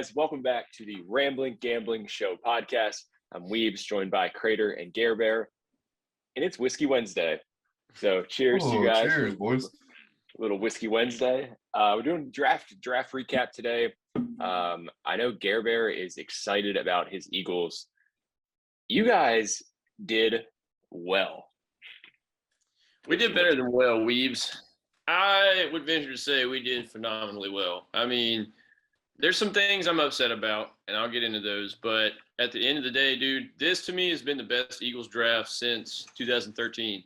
guys? Welcome back to the Rambling Gambling Show podcast. I'm Weebs, joined by Crater and Gare Bear, and it's Whiskey Wednesday. So cheers to you guys. Cheers, boys. Little Whiskey Wednesday. We're doing draft recap today. I know Gare Bear is excited about his Eagles. You guys did well. We did better than well, Weebs. I would venture to say we did phenomenally well. I mean, there's some things I'm upset about, and I'll get into those. But at the end of the day, dude, this to me has been the best Eagles draft since 2013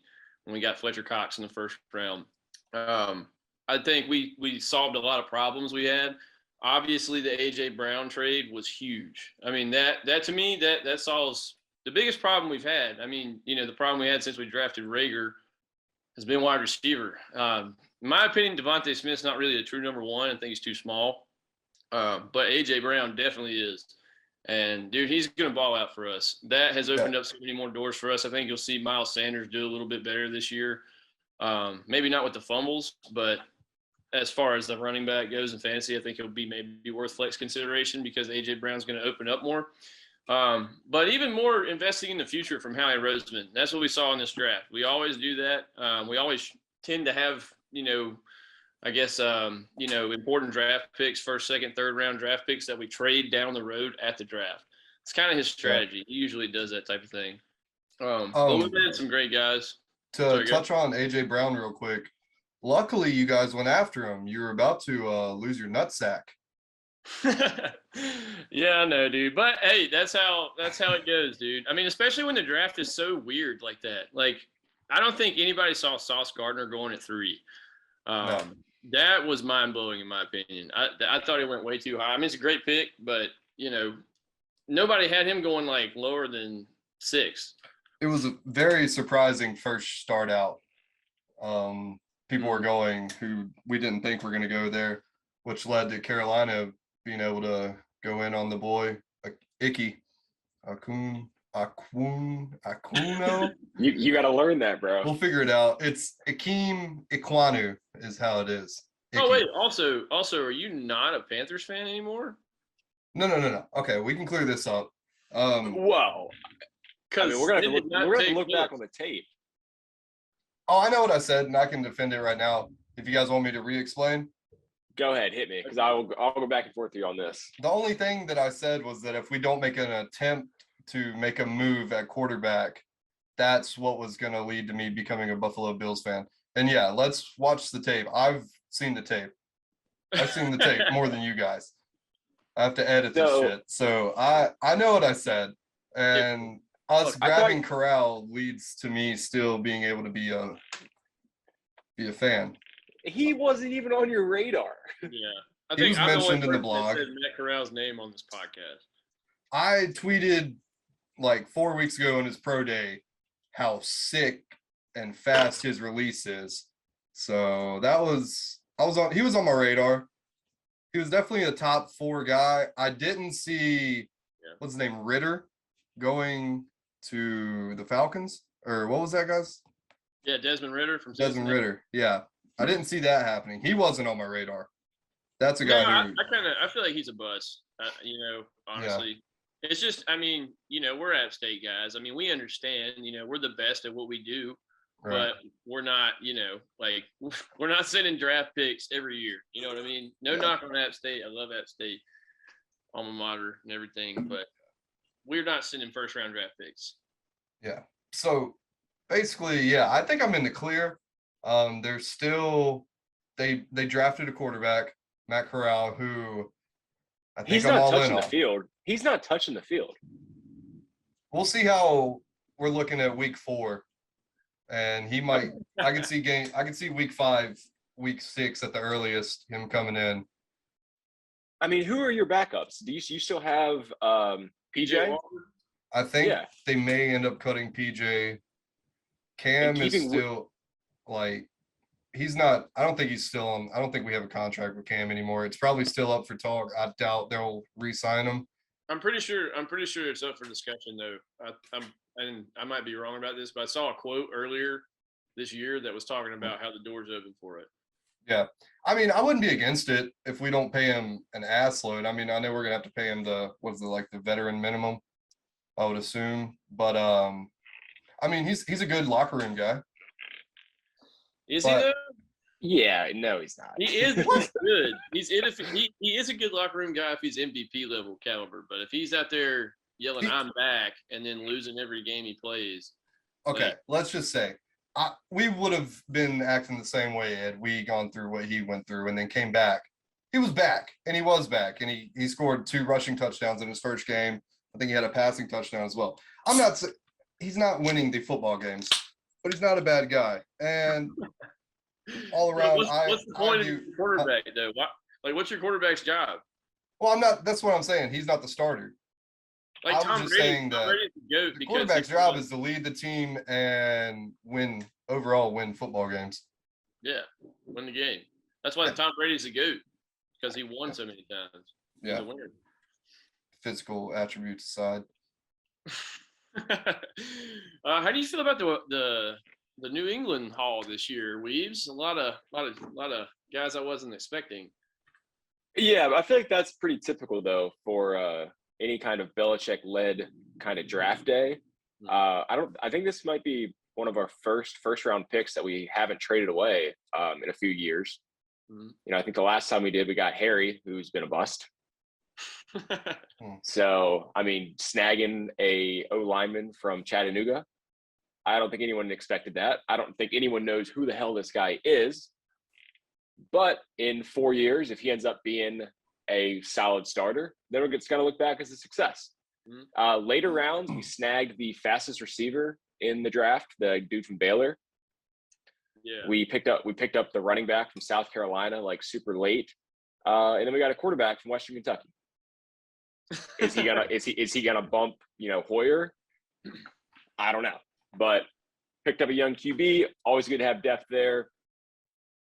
when we got Fletcher Cox in the first round. I think we solved a lot of problems we had. Obviously, the A.J. Brown trade was huge. I mean, that to me, that solves the biggest problem we've had. I mean, the problem we had since we drafted Rager has been wide receiver. In my opinion, Devontae Smith's not really a true number one. I think he's too small. But A.J. Brown definitely is. And, dude, he's going to ball out for us. That has opened up so many more doors for us. I think you'll see Miles Sanders do a little bit better this year. Maybe not with the fumbles, but as far as the running back goes in fantasy, I think he'll be maybe worth flex consideration because A.J. Brown's going to open up more. But even more investing in the future from Howie Roseman. That's what we saw in this draft. We always do that. We always tend to have, important draft picks, first, second, third round draft picks that we trade down the road at the draft. It's kind of his strategy. He usually does that type of thing. But we've had some great guys. To touch on A.J. Brown real quick, luckily you guys went after him. You were about to lose your nutsack. Yeah, I know, dude. But hey, that's how it goes, dude. I mean, especially when the draft is so weird like that. Like, I don't think anybody saw Sauce Gardner going at 3. No. That was mind blowing in my opinion. I thought he went way too high. I mean, it's a great pick, but nobody had him going like lower than 6. It was a very surprising first start out. People were going who we didn't think were going to go there, which led to Carolina being able to go in on the boy, Icky, Akuno. You got to learn that, bro. We'll figure it out. It's Akeem Ikwanu is how it is. Icky. Oh, wait. Also, are you not a Panthers fan anymore? No. Okay, we can clear this up. Whoa. Because we're gonna have to look back on the tape. Oh, I know what I said, and I can defend it right now. If you guys want me to re-explain. Go ahead, hit me, because I'll go back and forth with you on this. The only thing that I said was that if we don't make an attempt to make a move at quarterback, that's what was going to lead to me becoming a Buffalo Bills fan. And yeah, let's watch the tape. I've seen the tape. I've seen the tape more than you guys. I have to edit this shit. So I know what I said. And us grabbing Corral leads to me still being able to be a fan. He wasn't even on your radar. Yeah. I think he was mentioned in the blog. Said Matt Corral's name on this podcast. I tweeted like 4 weeks ago in his pro day how sick and fast his release is. So he was on my radar. He was definitely a top 4 guy. I didn't see what's his name, Ritter, going to the Falcons, or what was that, guys? Yeah, Desmond Ritter from Desmond Ritter. Yeah, I didn't see that happening. He wasn't on my radar. That's a guy who I feel like he's a bust. Honestly, it's just, I mean, we're App State guys. I mean, we understand. We're the best at what we do, but we're not. We're not sending draft picks every year. You know what I mean? No knock on App State. I love App State, alma mater, and everything, but we're not sending first round draft picks. Yeah. So basically, I think I'm in the clear. There's still they drafted a quarterback, Matt Corral, who I think he's I'm not all touching in the on. field. He's not touching the field. We'll see how we're looking at week 4, and he might. I can see week 5, week 6 at the earliest him coming in. I mean, who are your backups? Do you still have PJ? I think they may end up cutting PJ. Cam is still he's not. I don't think he's still on. I don't think we have a contract with Cam anymore. It's probably still up for talk. I doubt they'll re-sign him. I'm pretty sure it's up for discussion though. I might be wrong about this, but I saw a quote earlier this year that was talking about how the door's open for it. Yeah. I mean, I wouldn't be against it if we don't pay him an ass load. I mean, I know we're gonna have to pay him the veteran minimum, I would assume. But I mean, he's a good locker room guy. Is he But though? Yeah, no, he's not. He is. He's good. He is a good locker room guy if he's MVP level caliber. But if he's out there yelling "I'm back" and then losing every game he plays, okay, like, let's just say we would have been acting the same way had we gone through what he went through and then came back. He was back, and he was back, and he scored 2 rushing touchdowns in his first game. I think he had a passing touchdown as well. He's not winning the football games, but he's not a bad guy. And all around, what's the point of your quarterback though? What's your quarterback's job? Well, I'm not. That's what I'm saying. He's not the starter. Like I was Tom just Brady, saying Tom that Brady's the GOAT the because quarterback's job is to lead the team and win football games. yeah, win the game. That's why Tom Brady's the GOAT because he won so many times. He's a winner. Physical attributes aside. How do you feel about the New England haul this year, Weaves? A lot of guys I wasn't expecting. Yeah, I feel like that's pretty typical though for any kind of Belichick-led kind of draft day. I think this might be one of our first round picks that we haven't traded away in a few years. You know, I think the last time we did, we got Harry, who's been a bust. So, I mean, snagging a O lineman from Chattanooga, I don't think anyone expected that. I don't think anyone knows who the hell this guy is. But in 4 years, if he ends up being a solid starter, then it's going to look back as a success. Later rounds, we snagged the fastest receiver in the draft, the dude from Baylor. Yeah. We picked up the running back from South Carolina like super late, and then we got a quarterback from Western Kentucky. Is he gonna bump Hoyer? I don't know, but picked up a young QB. Always good to have depth there.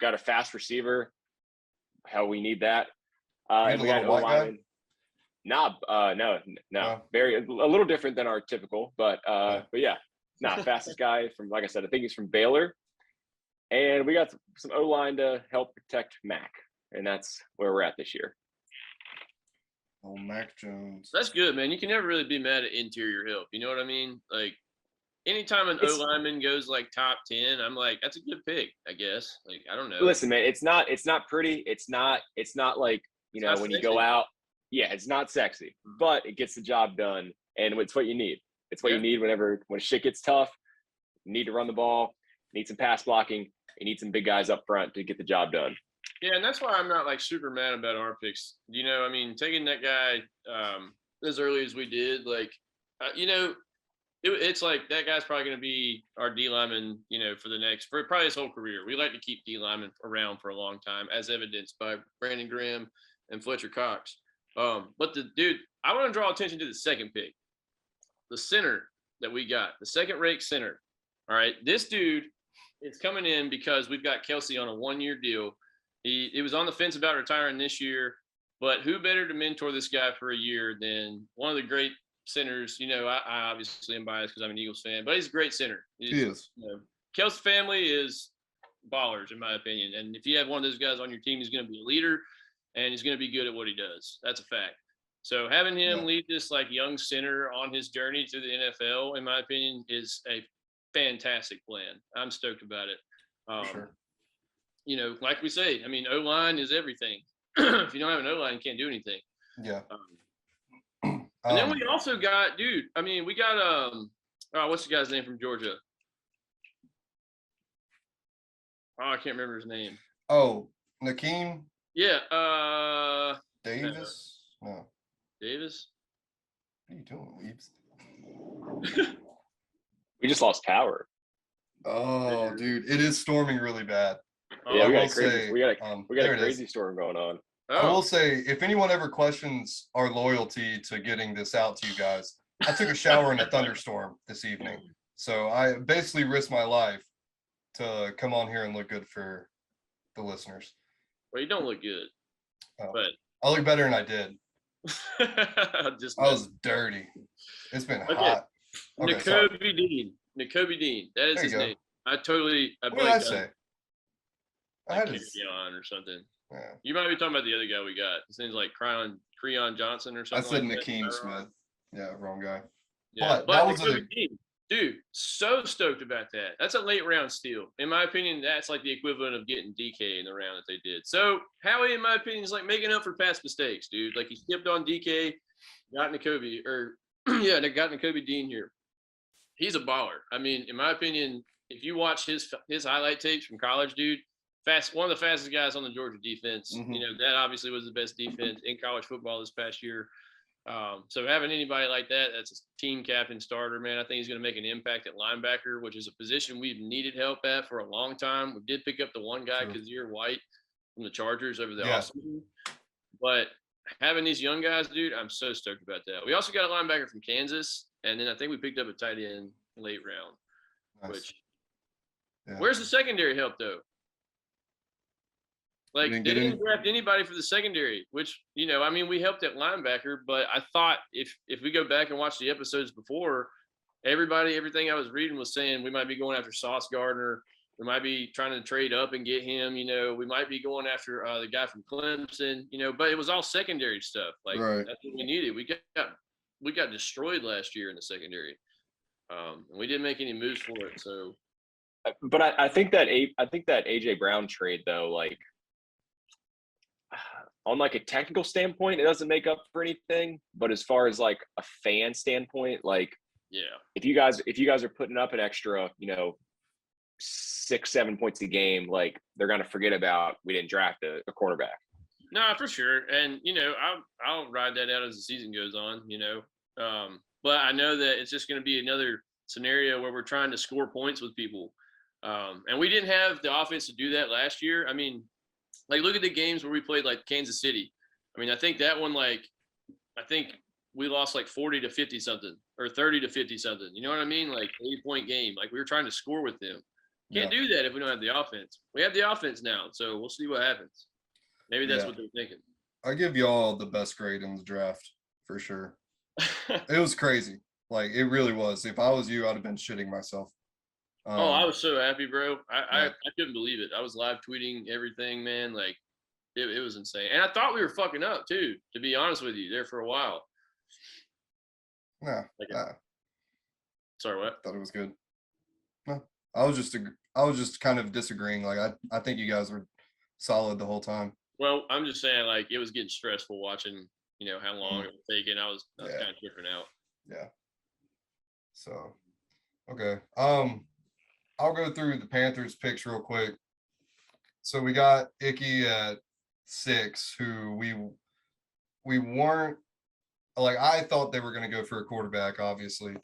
Got a fast receiver. Hell, we need that. And we got an O-lineman. No. Very a little different than our typical, but yeah, fastest guy from, like I said, I think he's from Baylor. And we got some O-line to help protect Mac, and that's where we're at this year. Oh, Mac Jones. That's good, man. You can never really be mad at interior help. You know what I mean? Like, anytime an O-lineman goes like top 10, I'm like, that's a good pick, I guess. Like, I don't know. Listen, man, it's not pretty. It's not like, when sexy. You go out, yeah, it's not sexy, but it gets the job done, and it's what you need. It's what you need when shit gets tough. You need to run the ball, you need some pass blocking, you need some big guys up front to get the job done. Yeah, and that's why I'm not like super mad about our picks. I mean, taking that guy as early as we did, like, it's like that guy's probably going to be our D lineman, for probably his whole career. We like to keep D linemen around for a long time, as evidenced by Brandon Graham and Fletcher Cox. But I want to draw attention to the second pick, the center that we got, the second-rate center. All right, this dude is coming in because we've got Kelsey on a 1-year deal. He was on the fence about retiring this year, but who better to mentor this guy for a year than one of the great centers? I obviously am biased because I'm an Eagles fan, but he's a great center. He is. Kelsey family is ballers, in my opinion. And if you have one of those guys on your team, he's going to be a leader, and he's going to be good at what he does. That's a fact. So having him lead this like young center on his journey to the NFL, in my opinion, is a fantastic plan. I'm stoked about it. Sure. Like we say, I mean, O-line is everything. If you don't have an O-line, you can't do anything. Yeah. And then we also got, we got what's the guy's name from Georgia? Oh, I can't remember his name. Oh, Nakeem? Yeah. Davis? No. Davis? What are you doing, Weebs? We just lost power. Oh, dude, it is storming really bad. Yeah, we got a crazy storm going on. I will say, if anyone ever questions our loyalty to getting this out to you guys, I took a shower in a thunderstorm this evening. So I basically risked my life to come on here and look good for the listeners. Well, you don't look good. But I look better than I did. I was dirty. It's been hot. Okay, Nakobe Dean. That is his name. What did I say? I like had his, Carry-On or something. yeah. You might be talking about the other guy we got. His name's like Creon Johnson or I something said like that. Nakeem Smith. Yeah, wrong guy. Yeah, But that but was Nakobe a Dean, dude, so stoked about that. That's a late round steal. In my opinion, that's like the equivalent of getting DK in the round that they did. So Howie, in my opinion, is like making up for past mistakes, dude. Like he skipped on DK, got Nakobe, or yeah, they got Nakobe Dean here. He's a baller. I mean, in my opinion, if you watch his highlight tapes from college, dude, one of the fastest guys on the Georgia defense. Mhm. You know, that obviously was the best defense in college football this past year. So having anybody like that, that's a team captain starter, man, I think he's going to make an impact at linebacker, which is a position we've needed help at for a long time. We did pick up the one guy, True. Kazir White, from the Chargers over the Yeah. offseason. But having these young guys, dude, I'm so stoked about that. We also got a linebacker from Kansas, and then I think we picked up a tight end late round. nice. Which, Yeah. where's the secondary help though? Like didn't they get didn't draft anybody for the secondary, which, you know, I mean, we helped at linebacker, but I thought if we go back and watch the episodes before, everything I was reading was saying we might be going after Sauce Gardner. We might be trying to trade up and get him. You know, we might be going after the guy from Clemson. You know, but it was all secondary stuff. Like Right. that's what we needed. We got destroyed last year in the secondary, and we didn't make any moves for it. So, But I think that AJ Brown trade though, like on like a technical standpoint, it doesn't make up for anything. But as far as like a fan standpoint, like yeah. if you guys are putting up an extra, you know, 6-7 points a game, like they're gonna forget about we didn't draft a quarterback. No, for sure, and you know, I'll ride that out as the season goes on. You know, but I know that it's just going to be another scenario where we're trying to score points with people, and we didn't have the offense to do that last year. I mean, like look at the games where we played like Kansas City. I mean, I think that one, like, I think we lost like 40 to 50 something or 30 to 50 something. You know what I mean? Like 8-point game. Like we were trying to score with them. Can't do that if we don't have the offense. We have the offense now, so we'll see what happens. Maybe that's what they're thinking. I give y'all the best grade in the draft for sure. It was crazy. Like it really was. If I was you, I'd have been shitting myself. I was so happy, bro. I couldn't believe it. I was live tweeting everything, man. Like it was insane. And I thought we were fucking up too, to be honest with you, there for a while. Nah. Sorry, what? Thought it was good. No. I was just kind of disagreeing. Like I think you guys were solid the whole time. Well, I'm just saying, like, it was getting stressful watching, you know, how long it was taking. I was kind of tripping out. Yeah. So, okay. I'll go through the Panthers picks real quick. So we got Icky at 6, who we weren't like. I thought they were going to go for a quarterback, obviously,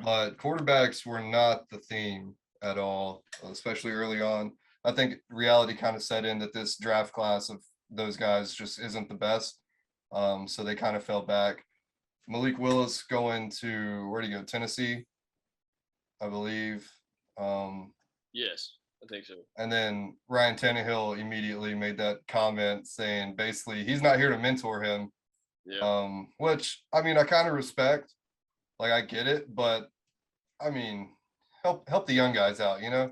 but quarterbacks were not the theme at all, especially early on. I think reality kind of set in that this draft class of those guys just isn't the best. So they kind of fell back. Malik Willis going to, where do you go? Tennessee, I believe. Yes, I think so. And then Ryan Tannehill immediately made that comment saying basically he's not here to mentor him. Yeah. Which I mean I kind of respect. Like I get it, but I mean help the young guys out, you know?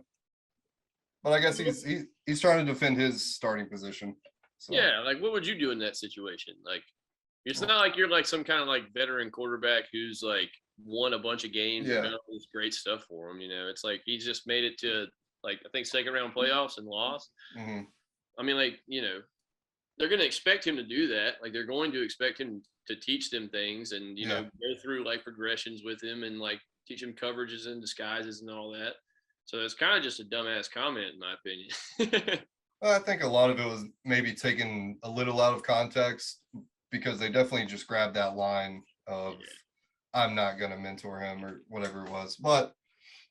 But I guess he's trying to defend his starting position. So. Yeah, like what would you do in that situation? Like it's not like you're like some kind of like veteran quarterback who's like won a bunch of games and done all this great stuff for him. You know, it's like he's just made it to like I think second round playoffs and lost. Mm-hmm. I mean, like, you know, they're going to expect him to do that. Like they're going to expect him to teach them things and, you know, go through like progressions with him and like teach him coverages and disguises and all that. So it's kind of just a dumbass comment in my opinion. I think a lot of it was maybe taken a little out of context because they definitely just grabbed that line of I'm not going to mentor him or whatever it was. But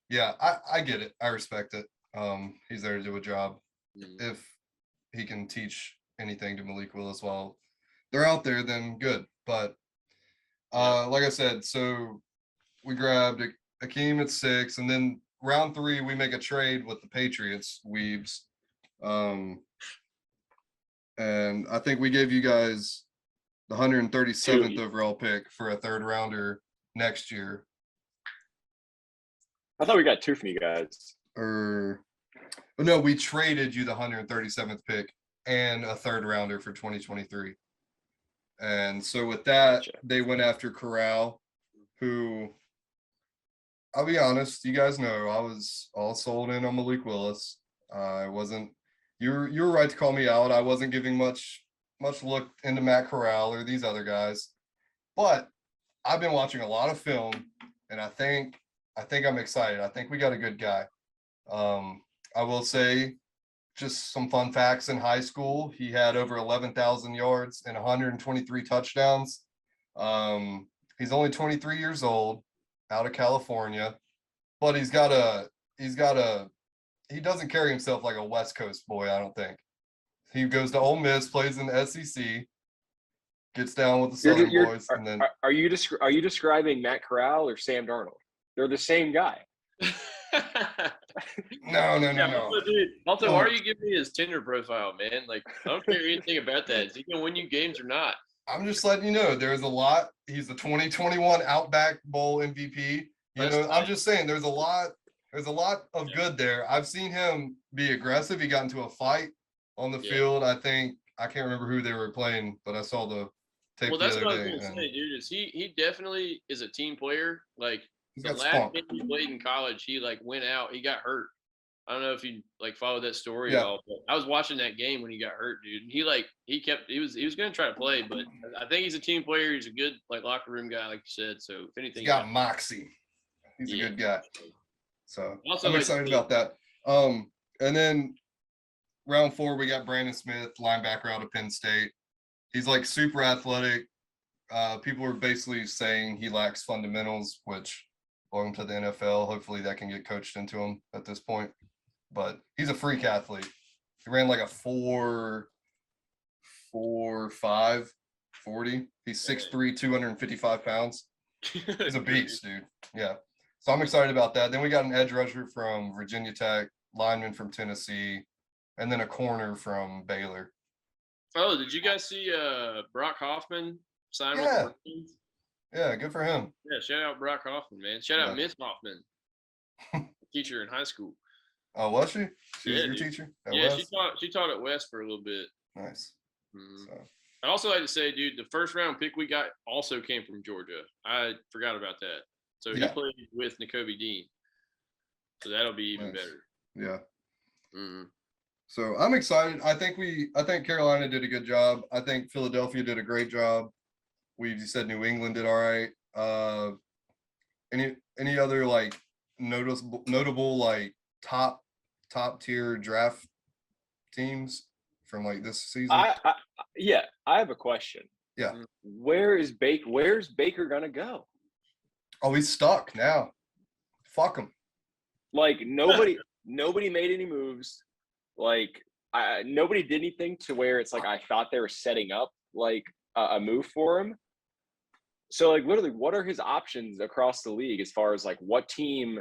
yeah, I get it. I respect it. He's there to do a job. If he can teach anything to Malik Willis while they're out there, then good. But like I said, so we grabbed Akeem at 6, and then round 3, we make a trade with the Patriots, Weebs. And I think we gave you guys the 137th overall pick for a 3rd rounder next year. I thought we got 2 from you guys. Or No, we traded you the 137th pick and a third rounder for 2023. And so with that, Gotcha. they went after Corral, who I'll be honest, you guys know I was all sold in on Malik Willis. I wasn't. You're right to call me out. I wasn't giving much look into Matt Corral or these other guys, but I've been watching a lot of film, and I think I'm excited. I think we got a good guy. I will say, just some fun facts in high school. He had over 11,000 yards and 123 touchdowns. He's only 23 years old, out of California, but he doesn't carry himself like a West Coast boy, I don't think. He goes to Ole Miss, plays in the SEC, gets down with the Southern boys, and then are you describing Matt Corral or Sam Darnold? They're the same guy. no. Also, dude, why are you giving me his Tinder profile, man? Like, I don't care anything about that. Is he gonna win you games or not? I'm just letting you know there's a lot. He's the 2021 Outback Bowl MVP. I'm just saying there's a lot of good there. I've seen him be aggressive. He got into a fight on the field. I can't remember who they were playing, but I saw the tape the other day. Well, that's what I was gonna say, dude. Is he definitely is a team player. Like the last game he played in college, he like went out. He got hurt. I don't know if you like followed that story at all, but I was watching that game when he got hurt, dude. And he was going to try to play, but I think he's a team player. He's a good like locker room guy, like you said. So if anything, he's got moxie. He's a good guy. So I'm excited about that. And then round 4, we got Brandon Smith, linebacker out of Penn State. He's like super athletic. People are basically saying he lacks fundamentals, which welcome to the NFL. Hopefully that can get coached into him at this point. But he's a freak athlete. He ran like a 4.5 40. He's 6'3", 255 pounds. He's a beast, dude. Yeah. So I'm excited about that. Then we got an edge rusher from Virginia Tech, lineman from Tennessee, and then a corner from Baylor. Oh, did you guys see Brock Hoffman sign with the Bruins? Yeah, good for him. Yeah, shout out Brock Hoffman, man. Shout out Miss Hoffman, teacher in high school. Oh, was she? She was your teacher? She taught at West for a little bit. Nice. So. I'd also like to say, dude, the first round pick we got also came from Georgia. I forgot about that. So he played with Nakobe Dean. So that'll be even better. Yeah. Mm-hmm. So I'm excited. I think Carolina did a good job. I think Philadelphia did a great job. We said New England did all right. Any other like notable like top tier draft teams from like this season? I have a question. Yeah. Where's Baker gonna go? Oh, he's stuck now. Fuck him. Like nobody made any moves. Like nobody did anything to where it's like I thought they were setting up like a move for him. So like literally, what are his options across the league as far as like what team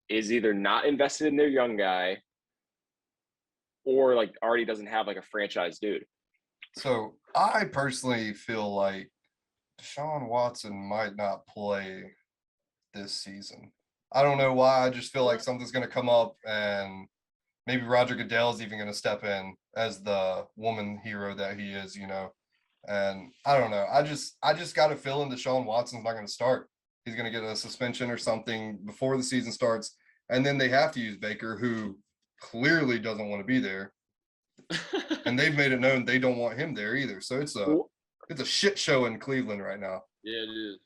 is either not invested in their young guy or like already doesn't have like a franchise dude? So I personally feel like Deshaun Watson might not play this season. I don't know why. I just feel like something's going to come up and maybe Roger Goodell is even going to step in as the woman hero that he is, And I don't know. I just got a feeling Deshaun Watson's not going to start. He's going to get a suspension or something before the season starts. And then they have to use Baker, who clearly doesn't want to be there. And they've made it known they don't want him there either. So it's a shit show in Cleveland right now. Yeah, it is.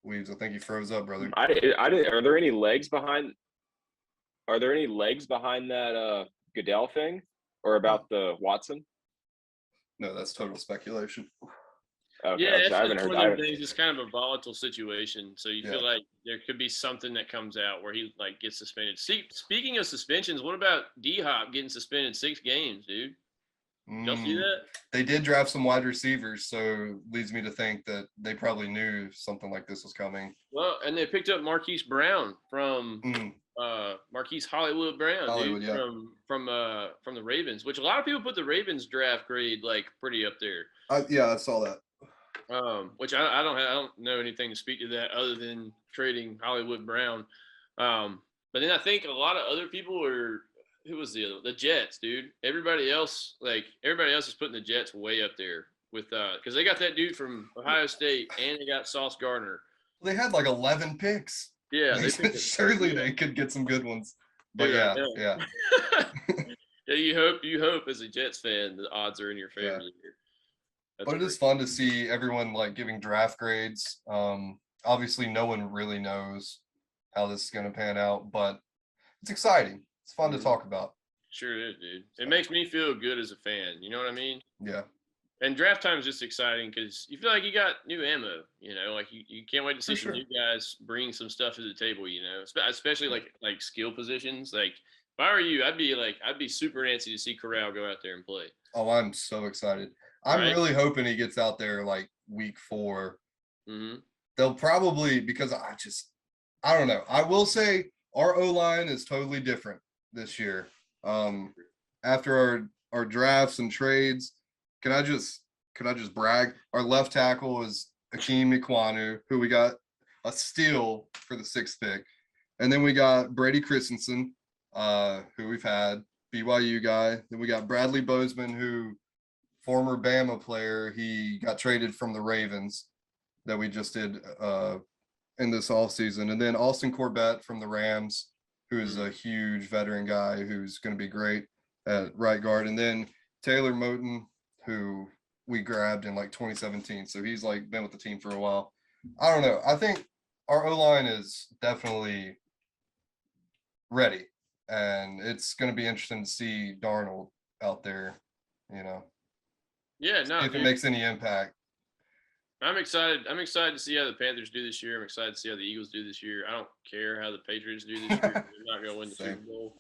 Weaves, I think you froze up, brother. Are there any legs behind that Goodell thing or about the Watson? No, that's total speculation. Okay, yeah, so I haven't heard that. It's kind of a volatile situation, so you feel like there could be something that comes out where he like gets suspended. Speaking of suspensions, what about D-Hop getting suspended 6 games, dude? Y'all see that? They did draft some wide receivers, so leads me to think that they probably knew something like this was coming. Well, and they picked up Marquise Brown from Marquise Hollywood Brown, from the Ravens, which a lot of people put the Ravens draft grade like pretty up there. I saw that. Which I don't know anything to speak to that other than trading Hollywood Brown. But then I think a lot of other people were who was the other? The Jets, dude. Everybody else is putting the Jets way up there with because they got that dude from Ohio State and they got Sauce Gardner. They had like 11 picks. Yeah, they picked Surely they could get some good ones. But Dude, yeah. Yeah, you hope as a Jets fan the odds are in your favor. Yeah. Here. But it is fun to see everyone like giving draft grades. Obviously no one really knows how this is going to pan out, but it's exciting. It's fun to talk about. Sure is, dude. It makes me feel good as a fan. You know what I mean? Yeah. And draft time is just exciting because you feel like you got new ammo. You know, like you can't wait to see some new guys bring some stuff to the table. You know, especially like skill positions. Like if I were you, I'd be super antsy to see Corral go out there and play. Oh, I'm so excited. I'm really hoping he gets out there like week 4. Mm-hmm. They'll probably, because I don't know. I will say our O-line is totally different this year. After our drafts and trades, can I just brag? Our left tackle is Akeem Ikwanu, who we got a steal for the 6th pick. And then we got Brady Christensen, who we've had, BYU guy. Then we got Bradley Bozeman, who former Bama player. He got traded from the Ravens that we just did in this offseason. And then Austin Corbett from the Rams, who is a huge veteran guy who's going to be great at right guard. And then Taylor Moton, who we grabbed in like 2017. So he's like been with the team for a while. I don't know. I think our O-line is definitely ready. And it's going to be interesting to see Darnold out there, you know. Yeah, no. If it makes any impact. I'm excited. I'm excited to see how the Panthers do this year. I'm excited to see how the Eagles do this year. I don't care how the Patriots do this year. They're not going to win the Super Bowl.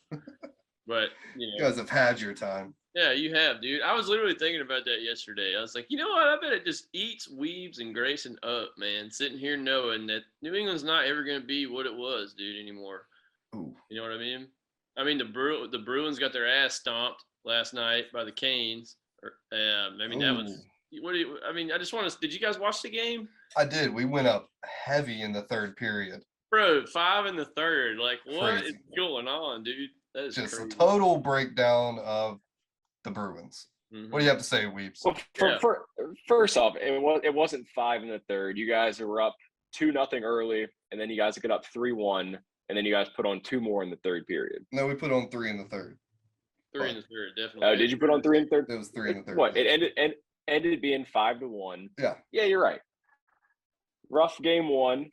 But, you guys have had your time. Yeah, you have, dude. I was literally thinking about that yesterday. I was like, you know what? I bet it just eats Weebs and Grayson up, man. Sitting here knowing that New England's not ever going to be what it was, dude, anymore. Ooh. You know what I mean? I mean, the Bruins got their ass stomped last night by the Canes. I mean, that was – what do you – I mean, I just want to – did you guys watch the game? I did. We went up heavy in the 3rd period. Bro, 5 in the 3rd. Like, what is going on, dude? That is just crazy. A total breakdown of the Bruins. What do you have to say, Weeps? Well, first off, it wasn't 5 in the 3rd. You guys were up 2-0 early, and then you guys get up 3-1, and then you guys put on 2 more in the 3rd period. No, we put on 3 in the 3rd. 3 in the 3rd, definitely. Oh, did you put on 3 in the 3rd? It was 3 in the 3rd. What? It ended being 5-1. Yeah. Yeah, you're right. Rough game 1.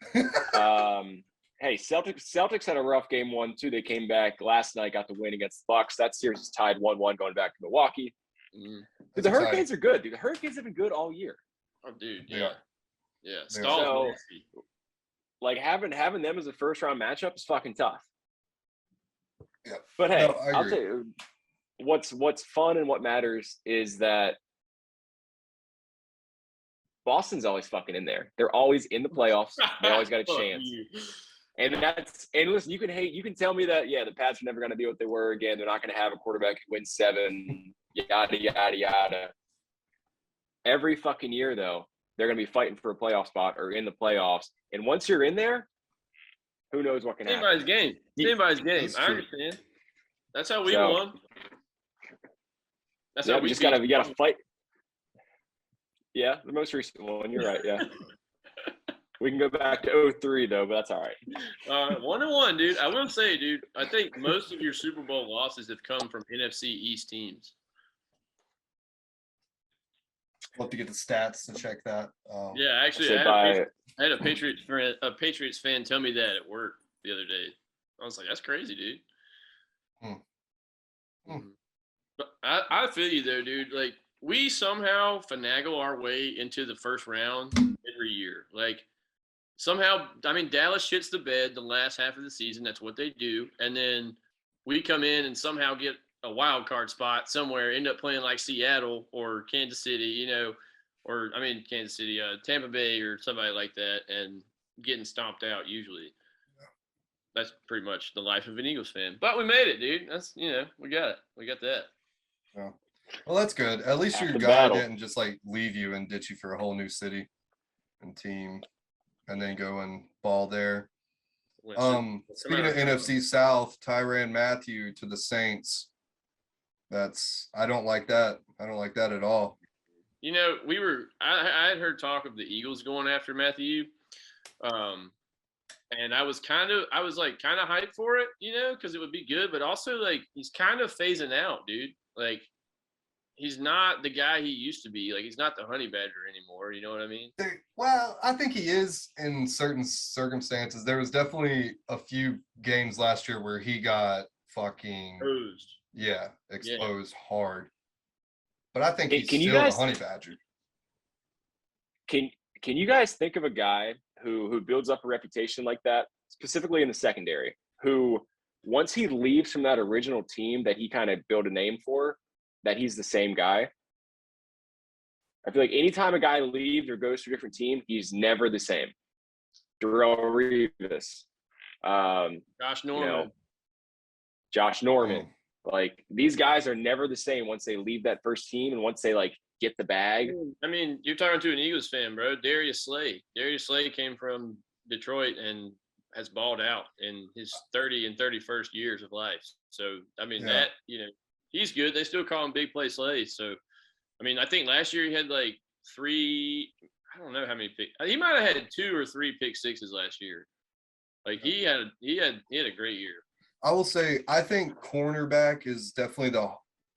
Hey, Celtics had a rough game 1 too. They came back last night, got the win against the Bucks. That series is tied 1-1 going back to Milwaukee. Dude, the Hurricanes are good, dude. The Hurricanes have been good all year. Oh, dude, yeah. Yeah. So, like having them as a first round matchup is fucking tough. Yeah. But hey, I'll tell you what's fun and what matters is that Boston's always fucking in there. They're always in the playoffs. They always got a chance. And listen, you can tell me that, yeah, the Pats are never going to be what they were again. They're not going to have a quarterback who wins 7, yada, yada, yada. Every fucking year, though, they're going to be fighting for a playoff spot or in the playoffs. And once you're in there, who knows what can happen. Anybody's game. Anybody's game. I understand. That's how we won. That's how we you got to fight. Yeah, the most recent one. You're right, yeah. We can go back to 03 though, but that's all right. 1-1, dude. I will say, dude, I think most of your Super Bowl losses have come from NFC East teams. We'll have to get the stats to check that. Yeah, actually, I had a Patriots fan tell me that at work the other day. I was like, that's crazy, dude. But I feel you there, dude. Like, we somehow finagle our way into the first round every year. Like, somehow, I mean, Dallas shits the bed the last half of the season. That's what they do. And then we come in and somehow get a wild card spot somewhere, end up playing like Seattle or Kansas City, you know, or, I mean, Kansas City, Tampa Bay or somebody like that, and getting stomped out usually. That's pretty much the life of an Eagles fan. But we made it, dude. That's, you know, we got it. We got that. Yeah. Well, that's good. At least your guy didn't just like leave you and ditch you for a whole new city and team and then go and ball there. Speaking of NFC South, Tyrann Mathieu to the Saints. I don't like that. I don't like that at all. You know, I had heard talk of the Eagles going after Mathieu. And I was kind of hyped for it, you know, because it would be good, but also like he's kind of phasing out, dude. Like he's not the guy he used to be. Like he's not the honey badger anymore. You know what I mean? Well, I think he is in certain circumstances. There was definitely a few games last year where he got fucking exposed hard. But I think he's still a honey badger. Can you guys think of a guy who builds up a reputation like that, specifically in the secondary, who once he leaves from that original team that he kind of built a name for, that he's the same guy? I feel like anytime a guy leaves or goes to a different team, he's never the same. Darrelle Revis, Josh Norman. Josh Norman. Like these guys are never the same once they leave that first team and once they like get the bag. I mean, you're talking to an Eagles fan, bro. Darius Slay. Darius Slay came from Detroit and has balled out in his 30 and 31st years of life. So, I mean, that, you know, he's good. They still call him Big Play Slay. So, I mean, I think last year he had like 3, I don't know how many picks. He might have had 2 or 3 pick sixes last year. Like he had a great year. I will say, I think cornerback is definitely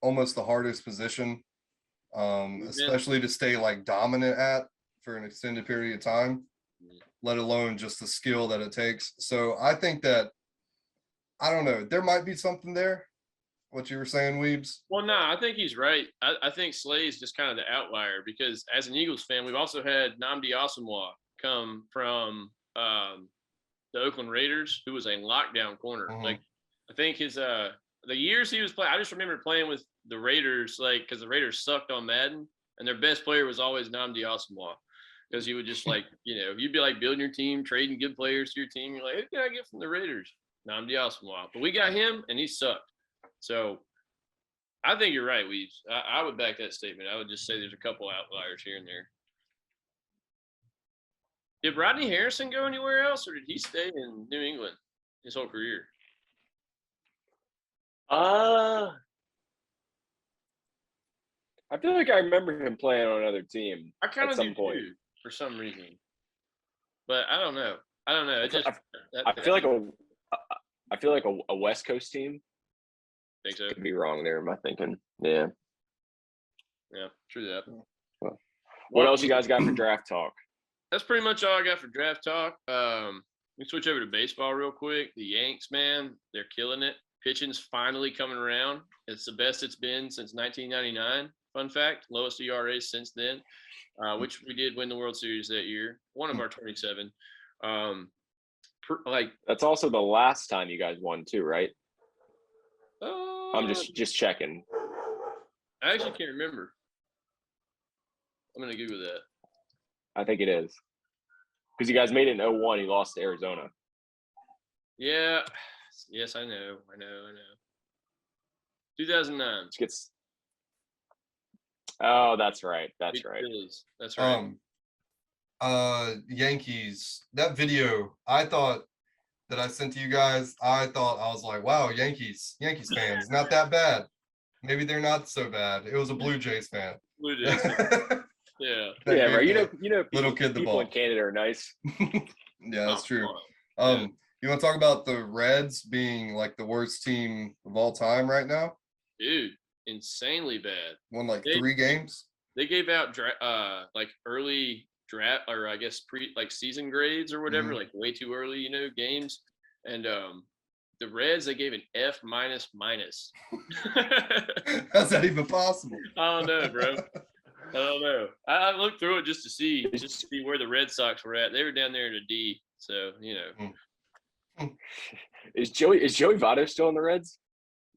almost the hardest position, especially to stay like dominant at for an extended period of time, let alone just the skill that it takes. So I think that, I don't know, there might be something there. What you were saying, Weebs? Well, no, I think he's right. I think Slay is just kind of the outlier because as an Eagles fan, we've also had Nnamdi Asomugha come from the Oakland Raiders, who was a lockdown corner. Like, I think his the years he was playing, I just remember playing with the Raiders, like, because the Raiders sucked on Madden, and their best player was always Nnamdi Asomugha, because you would just like, you know, you'd be like building your team, trading good players to your team. You're like, who can I get from the Raiders? Nnamdi Asomugha. But we got him, and he sucked. So I think you're right, Weaves. I would back that statement. I would just say there's a couple outliers here and there. Did Rodney Harrison go anywhere else, or did he stay in New England his whole career? I feel like I remember him playing on another team. I kind at of some point too, for some reason, but I don't know. It just I feel like a West Coast team. Think so. Could be wrong there. Am I thinking? Yeah. Yeah, true that. What else you guys got for draft talk? That's pretty much all I got for draft talk. We switch over to baseball real quick. The Yanks, man, they're killing it. Pitching's finally coming around. It's the best it's been since 1999. Fun fact, lowest ERA since then, which we did win the World Series that year. One of our 27. That's also the last time you guys won too, right? I'm just checking. I actually can't remember. I'm gonna Google that. I think it is because you guys made it in 2001. You lost to Arizona. Yeah. Yes, I know. 2009. Oh, that's right. That's right. That's right. Yankees. That video, I thought that I sent to you guys. I was like, wow, Yankees fans, not that bad. Maybe they're not so bad. It was a Blue Jays fan. Blue Jays. Yeah. Yeah, right. You know, little kid, the people ball in Canada are nice. Yeah, that's true. You want to talk about the Reds being like the worst team of all time right now? Dude, insanely bad. Won like 3 games. They gave out like early draft, or I guess season grades or whatever, like way too early, you know, games. And the Reds, they gave an F minus. How's that even possible? I don't know, bro. I don't know. I looked through it just to see where the Red Sox were at. They were down there in a D. So, you know. Is Joey Votto still in the Reds?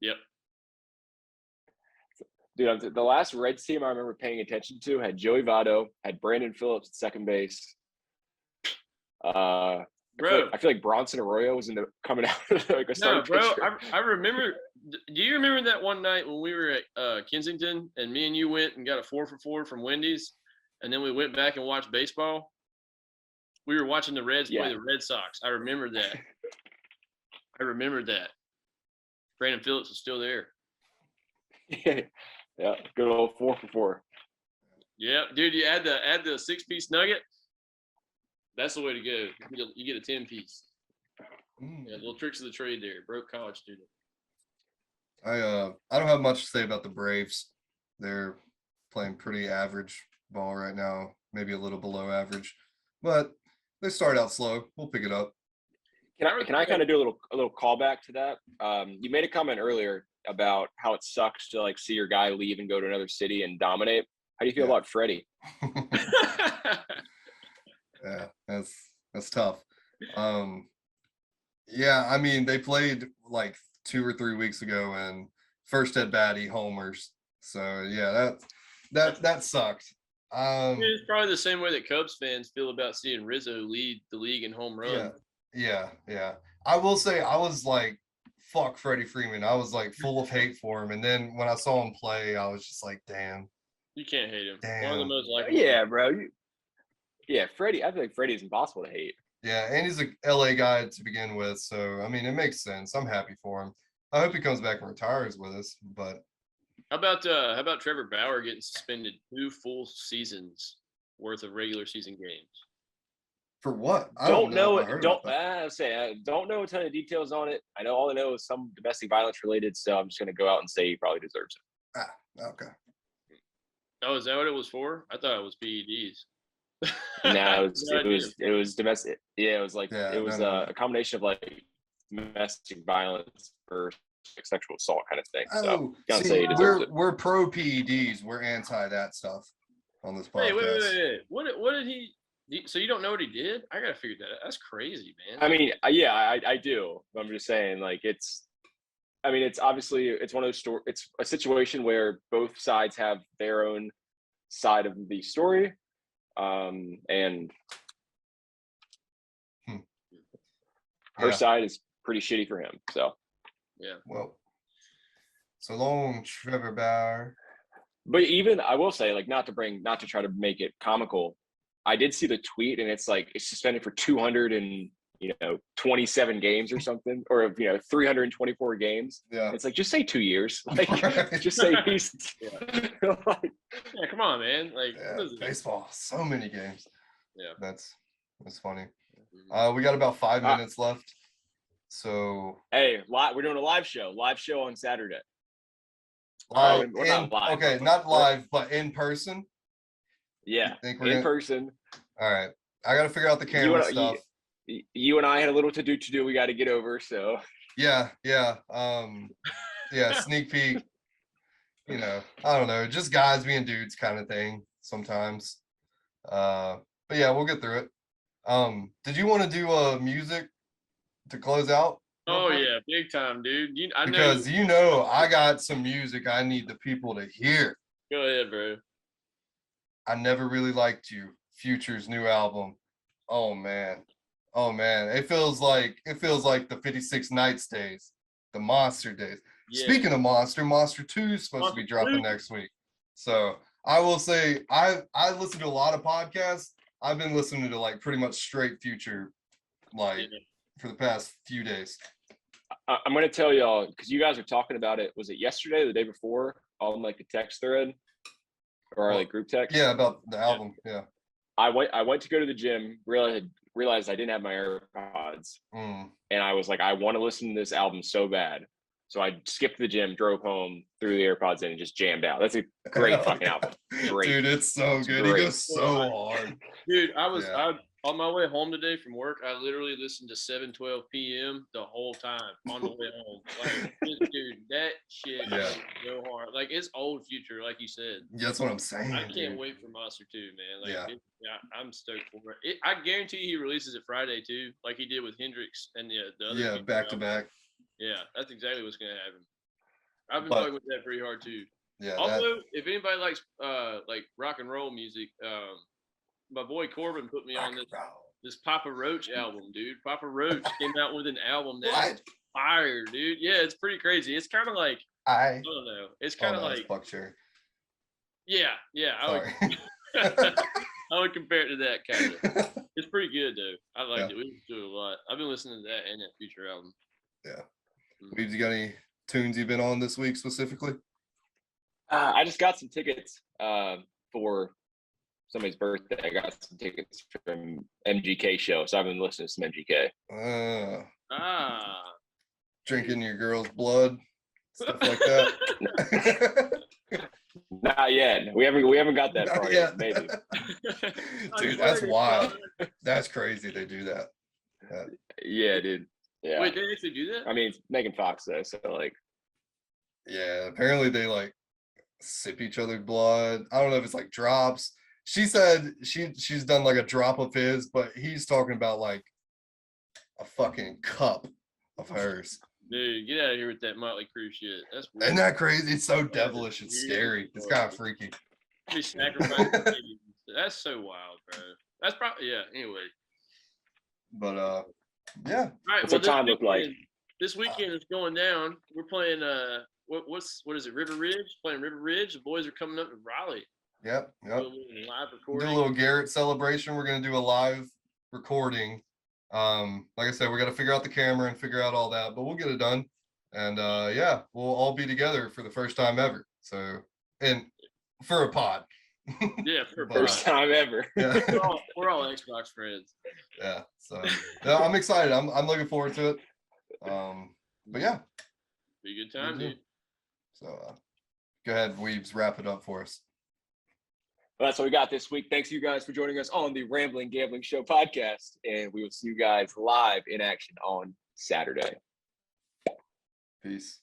Yep. Dude, the last Reds team I remember paying attention to had Joey Votto, had Brandon Phillips at second base. I feel like Bronson Arroyo was coming out like a starting pitcher. I remember. Do you remember that one night when we were at Kensington and me and you went and got a 4-for-4 from Wendy's, and then we went back and watched baseball? We were watching the Reds play the Red Sox. I remember that. I remember that. Brandon Phillips was still there. Yeah, good old 4 for 4. Yeah, dude, you add the 6-piece nugget. That's the way to go. You get a 10-piece. Yeah, little tricks of the trade there. Broke college student. I don't have much to say about the Braves. They're playing pretty average ball right now, maybe a little below average, but they start out slow. We'll pick it up. Can I kind of do a little callback to that? You made a comment earlier about how it sucks to like see your guy leave and go to another city and dominate. How do you feel about Freddie? Yeah, that's tough. Yeah, I mean they played like 2 or 3 weeks ago, and first at bat he homers. So yeah, that sucked. It's probably the same way that Cubs fans feel about seeing Rizzo lead the league in home run. Yeah. I will say I was like, fuck Freddie Freeman. I was like full of hate for him, and then when I saw him play, I was just like, damn. You can't hate him. Damn. One of the most likable. Yeah, bro. Freddie. I feel like Freddie's impossible to hate. Yeah, and he's a LA guy to begin with, so I mean it makes sense. I'm happy for him. I hope he comes back and retires with us. But how about Trevor Bauer getting suspended 2 full seasons worth of regular season games? for what? I Don't know if I it. heard Don't about that. I don't know a ton of details on it. I know all I know is some domestic violence related. So I'm just gonna go out and say he probably deserves it. Okay. Oh, is that what it was for? I thought it was PEDs. No, it was domestic. Yeah, it was like Yeah, it was no. a combination of like domestic violence or sexual assault kind of thing. So Oh, gotta see, say he deserves it. we're pro PEDs. We're anti that stuff on this podcast. Wait. What did he? So you don't know what he did? I gotta figure that out. That's crazy, man. I mean, yeah, I do. But I'm just saying, like, it's obviously it's one of those it's a situation where both sides have their own side of the story, and her side is pretty shitty for him. So yeah. Well, so long, Trevor Bauer. but even I will say, like, not to try to make it comical, I did see the tweet, and it's like it's suspended for 227 games or something, or 324 games. Yeah. It's like, just say 2 years. Like, just say he's. Like, yeah, come on, man. Like, baseball, so many games. Yeah, that's funny. We got about 5 minutes left. So hey, we're doing a live show on Saturday. Not live, but in person. Yeah, in person. All right, I got to figure out the camera stuff. You and I had a little to do. We got to get over. So yeah. Sneak peek. I don't know, just guys being dudes kind of thing sometimes. But yeah, we'll get through it. Did you want to do music to close out? Oh yeah, big time, dude. I got some music I need the people to hear. Go ahead, bro. I Never Really Liked You, Future's new album. Oh man. It feels like the 56 Nights days, the Monster days. Yeah. Speaking of Monster 2 is supposed to be dropping next week. So I will say I listen to a lot of podcasts. I've been listening to like pretty much straight Future for the past few days. I'm going to tell y'all, because you guys are talking about it. Was it yesterday or the day before on like the text thread or like group text? Yeah, about the album. Yeah. I went to go to the gym, realized I didn't have my AirPods. And I was like, I want to listen to this album so bad. So I skipped the gym, drove home, threw the AirPods in, and just jammed out. That's a great fucking album. Great. Dude, it's so good. Great. He goes so hard. Dude, on my way home today from work, I literally listened to 7:12 p.m. the whole time on the way home. Like, dude, that shit is so hard. Like, it's old Future, like you said. Yeah, that's what I'm saying. I can't wait for Monster 2, man. Like, I'm stoked for it. I guarantee he releases it Friday too, like he did with Hendrix and the other. Yeah, back to back. Yeah, that's exactly what's gonna happen. I've been fucking with that pretty hard too. Yeah. Also, if anybody likes like rock and roll music, my boy Corbin put me on this Papa Roach album, dude. Papa Roach came out with an album that's fire, dude. Yeah, it's pretty crazy. It's kind of like I don't know. It's kind of like Buck Cherry. Yeah. I would compare it to that kind of. It's pretty good though. I liked it. We listened to it a lot. I've been listening to that and that Future album. We've got any tunes you've been on this week specifically? I just got some tickets for somebody's birthday. I got some tickets from MGK show, so I've been listening to some MGK. Drinking your girl's blood, stuff like that. Not yet. We haven't got that Not far yet. yet. Maybe. Dude, that's wild. That's crazy. They do that. Yeah, dude. Yeah. Wait, they actually do that? I mean, it's Megan Fox though, so like. Yeah, apparently they like sip each other's blood. I don't know if it's like drops. She said she's done like a drop of his, but he's talking about like a fucking cup of hers. Dude, get out of here with that Motley Crue shit. That's weird. Isn't that crazy? It's so devilish. It's scary. It's kind of freaky. Be sacrificing babies. That's so wild, bro. That's probably anyway. But yeah. All right. What's our time look like? This weekend is going down. We're playing what is it? River Ridge. Playing River Ridge. The boys are coming up to Raleigh. Yep. Live Do recording. a little Garrett celebration. We're gonna do a live recording. Like I said, we got to figure out the camera and figure out all that, but we'll get it done. And yeah, we'll all be together for the first time ever. So, and for a pod. Yeah, for First time ever. Yeah. we're all Xbox friends. Yeah. So no, I'm excited. I'm looking forward to it. But yeah. Be a good time, dude. So go ahead, Weebs, wrap it up for us. Well, that's what we got this week. Thanks you guys for joining us on the Rambling Gambling Show podcast, and we will see you guys live in action on Saturday. Peace.